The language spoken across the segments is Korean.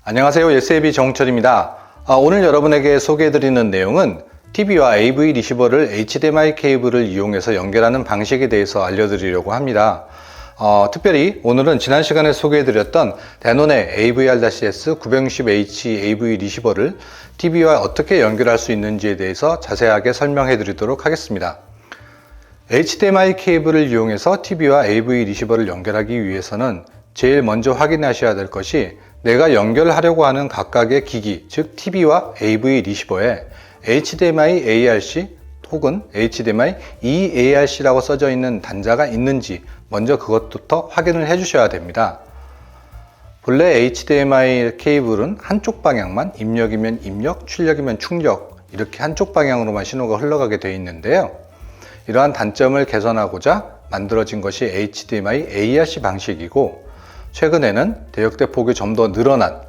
안녕하세요. SAB 정철입니다. 오늘 여러분에게 소개해드리는 내용은 TV와 AV 리시버를 HDMI 케이블을 이용해서 연결하는 방식에 대해서 알려드리려고 합니다. 특별히 오늘은 지난 시간에 소개해드렸던 데논의 AVR-S 960H AV 리시버를 TV와 어떻게 연결할 수 있는지에 대해서 자세하게 설명해드리도록 하겠습니다. HDMI 케이블을 이용해서 TV와 AV 리시버를 연결하기 위해서는 제일 먼저 확인하셔야 될 것이 내가 연결하려고 하는 각각의 기기, 즉 TV와 AV 리시버에 HDMI ARC 혹은 HDMI EARC라고 써져 있는 단자가 있는지 먼저 그것부터 확인을 해 주셔야 됩니다. 본래 HDMI 케이블은 한쪽 방향만, 입력이면 입력, 출력이면 출력, 이렇게 한쪽 방향으로만 신호가 흘러가게 되어 있는데요. 이러한 단점을 개선하고자 만들어진 것이 HDMI ARC 방식이고, 최근에는 대역대폭이 좀 더 늘어난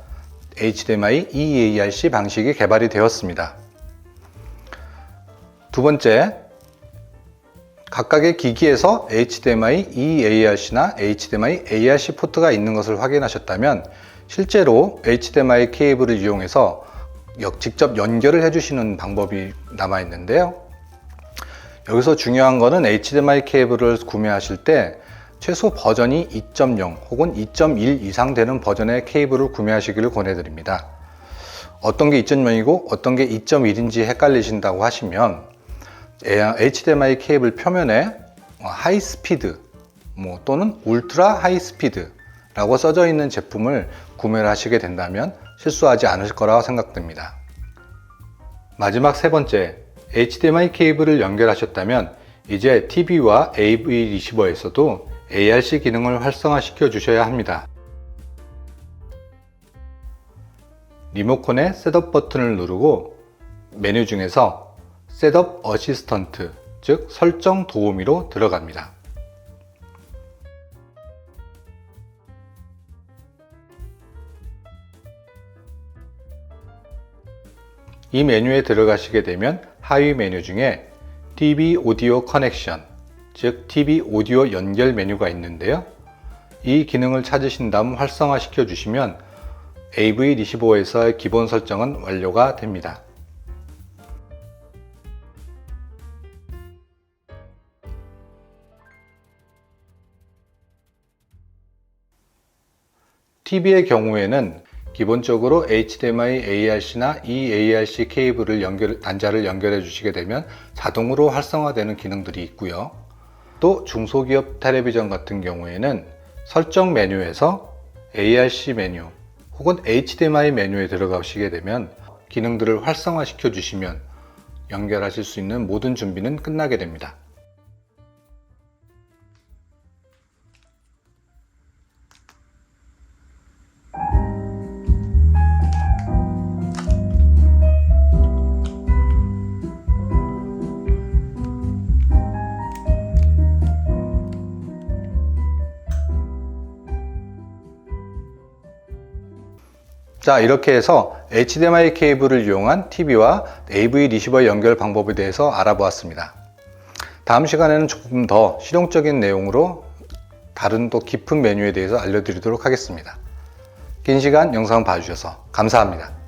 HDMI EARC 방식이 개발이 되었습니다. 두 번째, 각각의 기기에서 HDMI EARC나 HDMI ARC 포트가 있는 것을 확인하셨다면 실제로 HDMI 케이블을 이용해서 직접 연결을 해주시는 방법이 남아 있는데요. 여기서 중요한 것은 HDMI 케이블을 구매하실 때 최소 버전이 2.0 혹은 2.1 이상 되는 버전의 케이블을 구매하시기를 권해드립니다. 어떤 게 2.0이고 어떤 게 2.1인지 헷갈리신다고 하시면 HDMI 케이블 표면에 하이스피드 또는 울트라 하이스피드라고 써져 있는 제품을 구매를 하시게 된다면 실수하지 않을 거라고 생각됩니다. 마지막 세 번째, HDMI 케이블을 연결하셨다면 이제 TV와 AV 리시버에서도 ARC 기능을 활성화시켜 주셔야 합니다. 리모컨의 셋업 버튼을 누르고 메뉴 중에서 셋업 어시스턴트, 즉 설정 도우미로 들어갑니다. 이 메뉴에 들어가시게 되면 하위 메뉴 중에 TV 오디오 커넥션, 즉 TV 오디오 연결 메뉴가 있는데요. 이 기능을 찾으신 다음 활성화 시켜 주시면 AV 리시버에서의 기본 설정은 완료가 됩니다. TV의 경우에는 기본적으로 HDMI ARC나 EARC 케이블을 단자를 연결해 주시게 되면 자동으로 활성화되는 기능들이 있고요. 또 중소기업 텔레비전 같은 경우에는 설정 메뉴에서 ARC 메뉴 혹은 HDMI 메뉴에 들어가시게 되면 기능들을 활성화 시켜 주시면 연결하실 수 있는 모든 준비는 끝나게 됩니다. 자, 이렇게 해서 HDMI 케이블을 이용한 TV와 AV 리시버 연결 방법에 대해서 알아보았습니다. 다음 시간에는 조금 더 실용적인 내용으로 다른 또 깊은 메뉴에 대해서 알려드리도록 하겠습니다. 긴 시간 영상 봐주셔서 감사합니다.